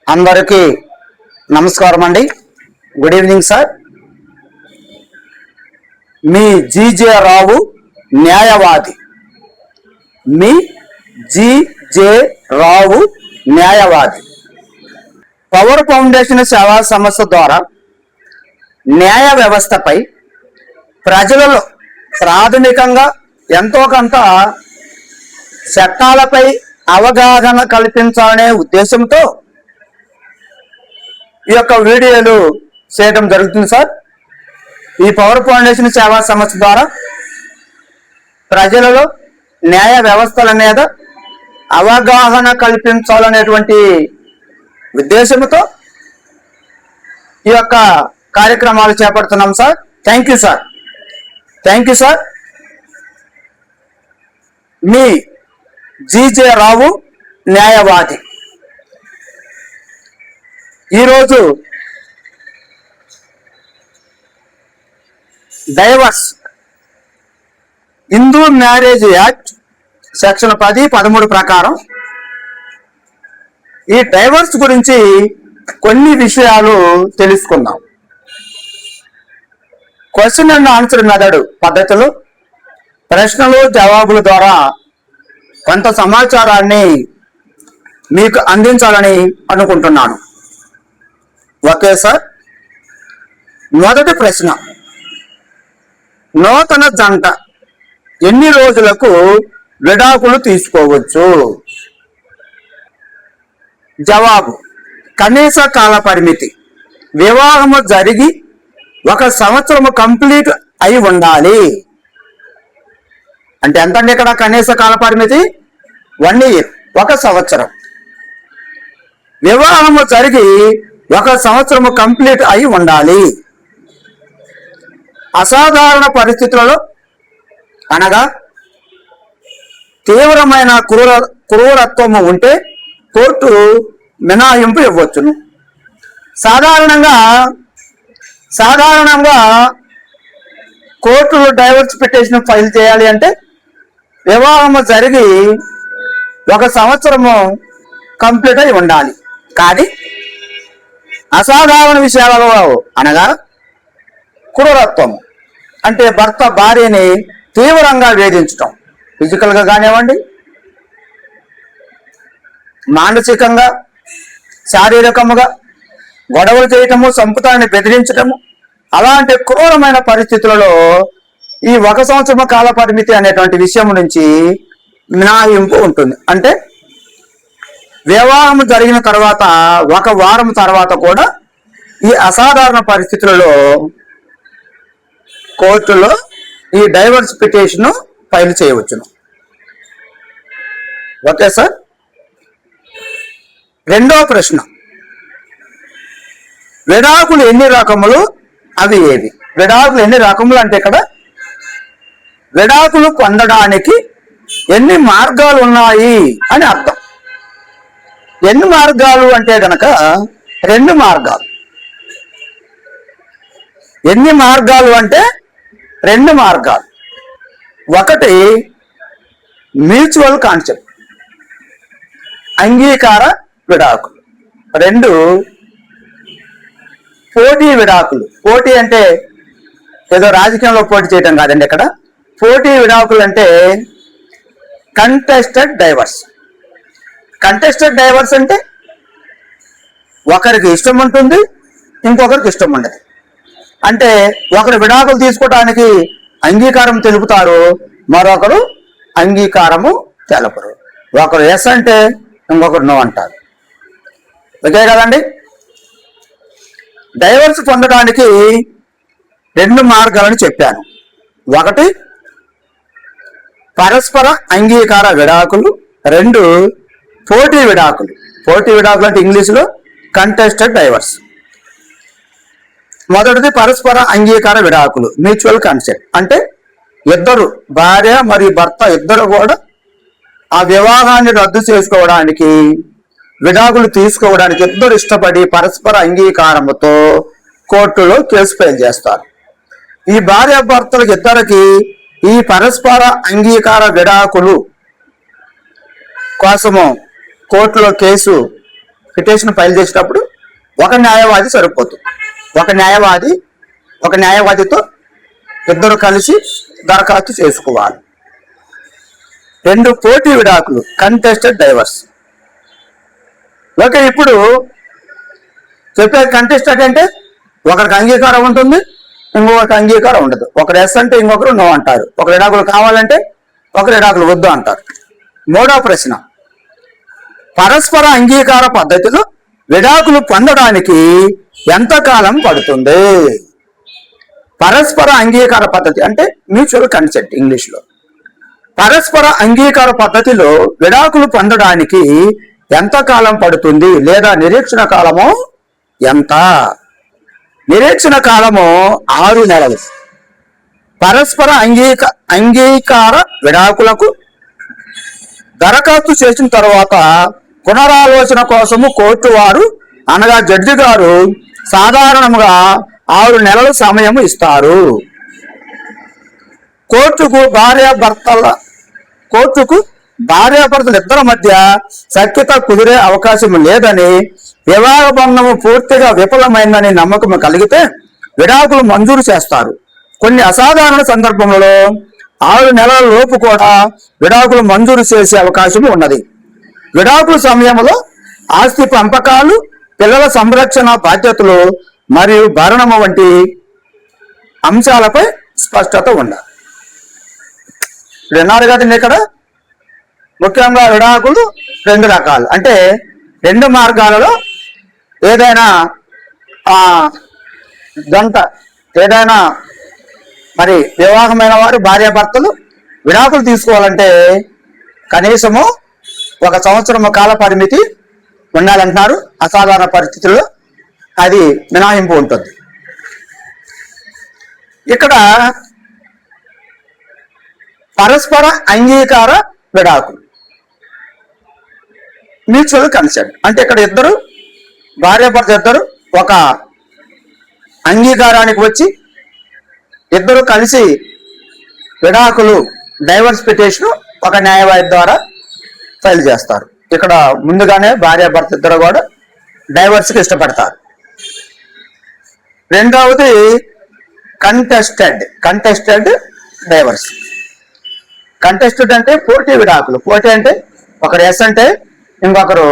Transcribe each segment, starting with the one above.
అందరికీ నమస్కారం అండి. Good evening sir. మీ జీజే రావు న్యాయవాది. మీ జీజే రావు న్యాయవాది. పవర్ ఫౌండేషన్ సేవా సంస్థ ద్వారా న్యాయ వ్యవస్థపై ప్రజలలో ప్రాథమికంగా ఎంతో కొంత చట్టాలపై అవగాహన కల్పించాలనే ఉద్దేశంతో ఈ యొక్క వీడియోలు చేయడం జరుగుతుంది సార్. ఈ పవర్ ఫౌండేషన్ సేవా సంస్థ ద్వారా ప్రజలలో న్యాయ వ్యవస్థల మీద అవగాహన కల్పించాలనేటువంటి ఉద్దేశంతో ఈ యొక్క కార్యక్రమాలు చేపడుతున్నాం sir. Thank you sir. Thank you sir. మీ జీజే రావు న్యాయవాది. ఈరోజు divorce Hindu marriage act section 10-13 ప్రకారం ఈ డైవర్స్ గురించి కొన్ని విషయాలు తెలుసుకుందాం. క్వశ్చన్ అండ్ ఆన్సర్ మెథడ్ పద్ధతిలో ప్రశ్నలు జవాబుల ద్వారా కొంత సమాచారాన్ని మీకు అందించాలని అనుకుంటున్నాను. Okay sir. మొదటి ప్రశ్న, నూతన జంట ఎన్ని రోజులకు విడాకులు తీసుకోవచ్చు? జవాబు, కనీస కాల పరిమితి. వివాహము జరిగి 1 సంవత్సరము కంప్లీట్ అయి ఉండాలి. అంటే ఎంతండి ఇక్కడ కనీస కాల పరిమితి? 1 year, 1 సంవత్సరం. వివాహము జరిగి 1 సంవత్సరము కంప్లీట్ అయి ఉండాలి. అసాధారణ పరిస్థితులలో అనగా తీవ్రమైన క్రూరత్వము ఉంటే కోర్టు మినహాయింపు ఇవ్వచ్చును. సాధారణంగా కోర్టులో డైవర్స్ పిటిషన్ ఫైల్ చేయాలి అంటే వివాహము జరిగి 1 సంవత్సరము కంప్లీట్ అయి ఉండాలి. కానీ అసాధారణ విషయాలలో అనగా క్రూరత్వం అంటే భర్త భార్యని తీవ్రంగా వేధించటం, ఫిజికల్గా కానివ్వండి, మానసికంగా, శారీరకముగా గొడవలు చేయటము, సంపుతాన్ని బెదిరించటము, అలాంటి క్రూరమైన పరిస్థితులలో ఈ 1 సంవత్సరం కాల పరిమితి అనేటువంటి విషయం నుంచి మినహాయింపు ఉంటుంది. అంటే వివాహం జరిగిన తర్వాత 1 వారం తర్వాత కూడా ఈ అసాధారణ పరిస్థితులలో కోర్టులో ఈ డైవర్స్ పిటిషన్ ఫైల్ చేయవచ్చును. Okay sir. రెండవ ప్రశ్న, విడాకులు ఎన్ని రకములు, అవి ఏవి? విడాకులు ఎన్ని రకములు అంటే ఇక్కడ విడాకులు పొందడానికి ఎన్ని మార్గాలు ఉన్నాయి అని అర్థం. ఎన్ని మార్గాలు అంటే గనక 2 మార్గాలు. ఎన్ని మార్గాలు అంటే 2 మార్గాలు. ఒకటి మ్యూచువల్ కాన్సెప్ట్, అంగీకార విడాకులు. 2 పోటీ విడాకులు. పోటీ అంటే ఏదో రాజకీయంలో పోటీ చేయటం కాదండి. ఇక్కడ పోటీ విడాకులు అంటే కంటెస్టెడ్ డైవర్స్. కంటెస్టెడ్ డైవర్స్ అంటే ఒకరికి ఇష్టం ఉంటుంది, ఇంకొకరికి ఇష్టం ఉండదు. అంటే ఒకరు విడాకులు తీసుకోవడానికి అంగీకారం తెలుపుతారు, మరొకరు అంగీకారము తెలపరు. ఒకరు ఎస్ అంటే ఇంకొకరు నో అంటారు. ఓకే కదండి. డైవర్స్ పొందడానికి 2 మార్గాలను చెప్పాను. ఒకటి పరస్పర అంగీకార విడాకులు, 2 పోటీ విడాకులు. పోటీ విడాకులు అంటే ఇంగ్లీష్లో కంటెస్టెడ్ డైవర్స్. మొదటిది పరస్పర అంగీకార విడాకులు, మ్యూచువల్ కన్సెంట్. అంటే ఇద్దరు, భార్య మరియు భర్త ఇద్దరు కూడా ఆ వివాహాన్ని రద్దు చేసుకోవడానికి, విడాకులు తీసుకోవడానికి ఇద్దరు ఇష్టపడి పరస్పర అంగీకారంతో కోర్టులో కేసు ఫైల్ చేస్తారు. ఈ భార్య భర్తలకు ఇద్దరికి ఈ పరస్పర అంగీకార విడాకులు కోసము కోర్టులో కేసు పిటిషన్ ఫైల్ చేసేటప్పుడు ఒక న్యాయవాది సరిపోతుంది. ఒక న్యాయవాదితో ఇద్దరు కలిసి దరఖాస్తు చేసుకోవాలి. 2 పోటీ విడాకులు, కంటెస్టెడ్ డైవర్స్. ఓకే, ఇప్పుడు చెప్పే కంటెస్టెడ్ అంటే ఒకరికి అంగీకారం ఉంటుంది, ఇంకొకరికి అంగీకారం ఉండదు. ఒకరు ఎస్ అంటే ఇంకొకరు నో అంటారు. ఒకరు విడాకులు కావాలంటే ఒకరు విడాకులు వద్దు అంటారు. 3వ ప్రశ్న, పరస్పర అంగీకార పద్ధతిలో విడాకులు పొందడానికి ఎంతకాలం పడుతుంది? పరస్పర అంగీకార పద్ధతి అంటే మ్యూచువల్ కన్సెంట్ ఇంగ్లీష్లో. పరస్పర అంగీకార పద్ధతిలో విడాకులు పొందడానికి ఎంతకాలం పడుతుంది, లేదా నిరీక్షణ కాలము ఎంత? నిరీక్షణ కాలము 6 నెలలు. పరస్పర అంగీకార విడాకులకు దరఖాస్తు చేసిన తర్వాత పునరాలోచన కోసము కోర్టు వారు అనగా జడ్జి గారు సాధారణంగా 6 నెలల సమయం ఇస్తారు. కోర్టుకు భార్యాభర్తలు ఇద్దరి మధ్య సఖ్యత కుదిరే అవకాశం లేదని, వివాహ బంధము పూర్తిగా విఫలమైందని నమ్మకం కలిగితే విడాకులు మంజూరు చేస్తారు. కొన్ని అసాధారణ సందర్భంలో 6 నెలల లోపు కూడా విడాకులు మంజూరు చేసే అవకాశం ఉన్నది. విడాకుల సమయంలో ఆస్తి పంపకాలు, పిల్లల సంరక్షణ బాధ్యతలు మరియు భరణము వంటి అంశాలపై స్పష్టత ఉండాలి. విన్నారు కదండి, ఇక్కడ ముఖ్యంగా విడాకులు 2 రకాలు. అంటే 2 మార్గాలలో ఏదైనా ఏదైనా మరి వివాహమైన వారు భార్యాభర్తలు విడాకులు తీసుకోవాలంటే కనీసము 1 సంవత్సరం కాల పరిమితి ఉండాలంటున్నారు. అసాధారణ పరిస్థితుల్లో అది మినహాయింపు ఉంటుంది. ఇక్కడ పరస్పర అంగీకార విడాకులు, మ్యూచువల్ కన్సెంట్ అంటే ఇక్కడ భార్యాభర్త ఇద్దరు ఒక అంగీకారానికి వచ్చి ఇద్దరు కలిసి విడాకులు డైవర్స్ పిటిషన్ ఒక న్యాయవాది ద్వారా ఫైల్ చేస్తారు. ఇక్కడ ముందుగానే భార్యాభర్త ఇద్దరు కూడా డైవర్స్కి ఇష్టపడతారు. 2వది కంటెస్టెడ్ డైవర్స్. కంటెస్టెడ్ అంటే పోటీ విడాకులు. పోటీ అంటే ఒకరు ఎస్ అంటే ఇంకొకరు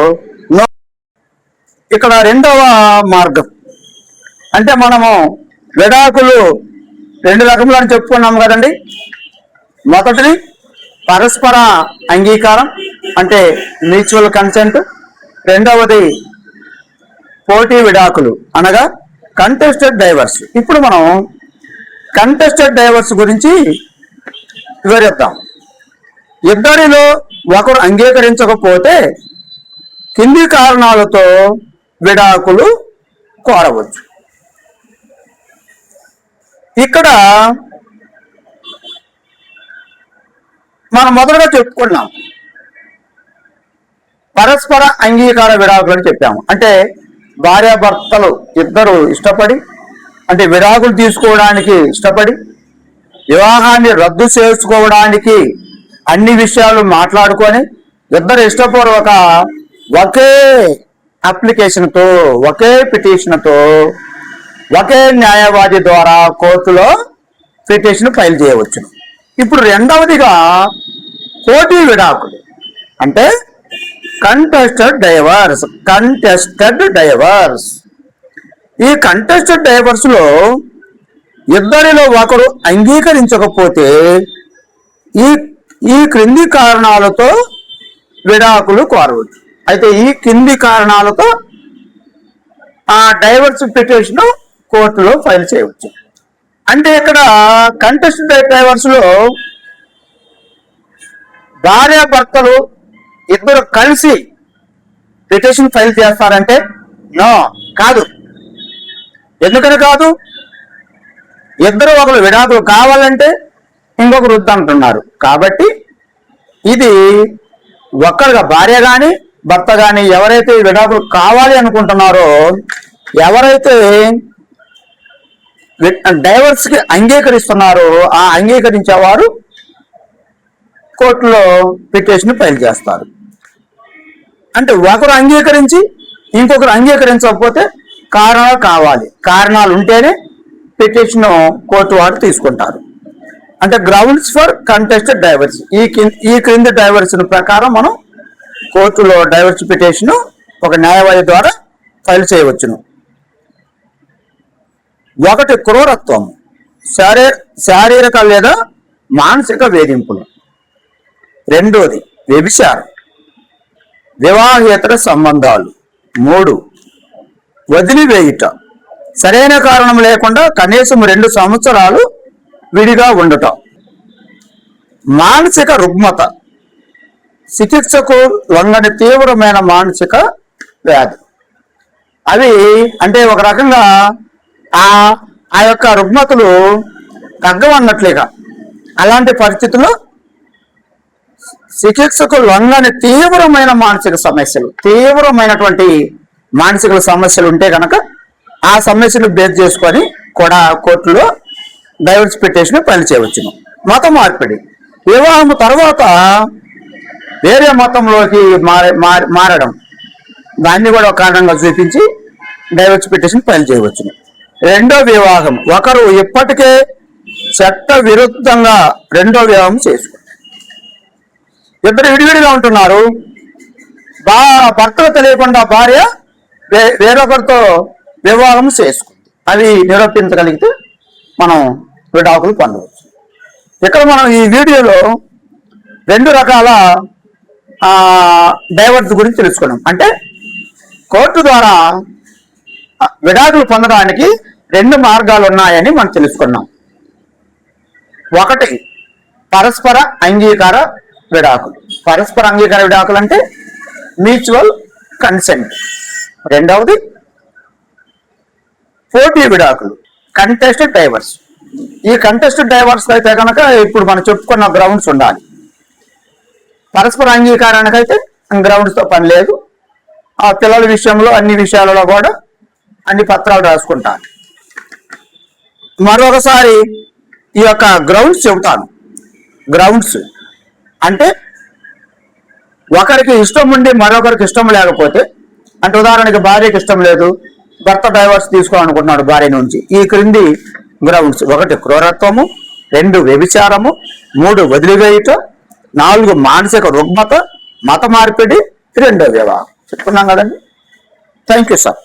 నో. ఇక్కడ 2వ మార్గం అంటే మనము విడాకులు 2 రకములు అని చెప్పుకున్నాము కదండి. మొదటిది పరస్పర అంగీకారం అంటే మ్యూచువల్ కన్సెంట్. 2వది పోటీ విడాకులు అనగా కంటెస్టెడ్ డైవర్స్. ఇప్పుడు మనం కంటెస్టెడ్ డైవర్స్ గురించి వివరిద్దాం. ఇద్దరిలో ఒకరు అంగీకరించకపోతే కింది కారణాలతో విడాకులు కోరవచ్చు. ఇక్కడ మనం మొదలుగా చెప్పుకున్నాం పరస్పర అంగీకార విడాకులు అని చెప్పాము. అంటే భార్యాభర్తలు ఇద్దరు ఇష్టపడి, అంటే విడాకులు తీసుకోవడానికి ఇష్టపడి, వివాహాన్ని రద్దు చేసుకోవడానికి అన్ని విషయాలు మాట్లాడుకొని ఇద్దరు ఇష్టపూర్వక ఒకే అప్లికేషన్తో, ఒకే పిటిషన్తో, ఒకే న్యాయవాది ద్వారా కోర్టులో పిటిషన్ ఫైల్ చేయవచ్చు. ఇప్పుడు 2వదిగా పోటీ విడాకులు అంటే కంటెస్టెడ్ డైవర్స్. ఈ కంటెస్టెడ్ డైవర్స్ లో ఇద్దరిలో ఒకరు అంగీకరించకపోతే ఈ క్రింది కారణాలతో విడాకులు కోరవచ్చు. అయితే ఈ కింది కారణాలతో ఆ డైవర్స్ పిటిషన్ కోర్టులో ఫైల్ చేయవచ్చు. అంటే ఇక్కడ కంటెస్టెడ్ డైవర్స్ లో భార్యాభర్తలు ఇద్దరు కలిసి పిటిషన్ ఫైల్ చేస్తారంటే నో, కాదు. ఎందుకని కాదు? ఇద్దరు ఒకరు విడాకులు కావాలంటే ఇంకొకరు వద్దు అంటున్నారు. కాబట్టి ఇది ఒక్కరుగా భార్య కానీ భర్త కానీ ఎవరైతే విడాకులు కావాలి అనుకుంటున్నారో, ఎవరైతే డైవర్స్ కి అంగీకరిస్తున్నారో ఆ అంగీకరించేవారు కోర్టులో పిటిషన్ ఫైల్ చేస్తారు. అంటే ఒకరు అంగీకరించి ఇంకొకరు అంగీకరించకపోతే కారణాలు కావాలి. కారణాలు ఉంటేనే పిటిషన్ కోర్టు వారు తీసుకుంటారు. అంటే గ్రౌండ్స్ ఫర్ కంటెస్టెడ్ డైవర్స్, ఈ క్రింది డైవర్స్ ప్రకారం మనం కోర్టులో డైవర్స్ పిటిషన్ ఒక న్యాయవాది ద్వారా ఫైల్ చేయవచ్చును. 1 క్రూరత్వం, శారీరక లేదా మానసిక వేధింపులు. 2 వ్యభిచారం, వివాహేతర సంబంధాలు. 3 వదిలివేయుట, సరైన కారణం లేకుండా కనీసం 2 సంవత్సరాలు విడిగా ఉండటం. మానసిక రుగ్మత, చికిత్సకు లొంగని తీవ్రమైన మానసిక వ్యాధి. అవి అంటే ఒక రకంగా ఆ యొక్క రుగ్మతలు తగ్గవన్నట్లేగా. అలాంటి పరిస్థితుల్లో చికిత్సకు లొంగని తీవ్రమైన మానసిక సమస్యలు, తీవ్రమైనటువంటి మానసిక సమస్యలు ఉంటే కనుక ఆ సమస్యలు బేస్ చేసుకొని కూడా కోర్టులో డైవర్స్ పిటిషన్ ఫైల్ చేయవచ్చును. మత మార్పిడి, వివాహం తర్వాత వేరే మతంలోకి మారడం, దాన్ని కూడా ఒక కారణంగా చూపించి డైవర్స్ పిటిషన్ ఫైల్ చేయవచ్చును. 2వ వివాహం, ఒకరు ఇప్పటికే చట్ట విరుద్ధంగా 2వ వివాహం చేసుకుంటారు. ఇద్దరు విడివిడిగా ఉంటున్నారు, భర్తకు తెలియకుండా భార్య వేరొకరితో వివాహం చేసుకుంది. అవి నిరూపించగలిగితే మనం విడాకులు పొందవచ్చు. ఇక్కడ మనం ఈ వీడియోలో 2 రకాల డైవర్స్ గురించి తెలుసుకున్నాం. అంటే కోర్టు ద్వారా విడాకులు పొందడానికి 2 మార్గాలు ఉన్నాయని మనం తెలుసుకున్నాం. 1 పరస్పర అంగీకార విడాకులు. పరస్పర అంగీకార విడాకులు అంటే మ్యూచువల్ కన్సెంట్. 2వది పోటీ విడాకులు, కంటెస్టెడ్ డైవర్స్. ఈ కంటెస్టెడ్ డైవర్స్ అయితే కనుక ఇప్పుడు మనం చెప్పుకున్న గ్రౌండ్స్ ఉండాలి. పరస్పర అంగీకారానికైతే గ్రౌండ్స్తో పని లేదు. ఆ పిల్లల విషయంలో అన్ని విషయాలలో కూడా అన్ని పత్రాలు రాసుకుంటాను. మరొకసారి ఈ యొక్క గ్రౌండ్స్ చెబుతాను. గ్రౌండ్స్ అంటే ఒకరికి ఇష్టం ఉండి మరొకరికి ఇష్టం లేకపోతే, అంటే ఉదాహరణకి భార్యకి ఇష్టం లేదు, భర్త డైవర్స్ తీసుకోవాలనుకుంటున్నాడు భార్య నుంచి. ఈ క్రింది గ్రౌండ్స్: 1 క్రూరత్వము, 2 వ్యభిచారము, 3 వదిలివేయుట, 4 మానసిక రుగ్మత, మత మార్పిడి, 2వ వివాహం. చెప్పుకున్నాం కదండి. Thank you sir.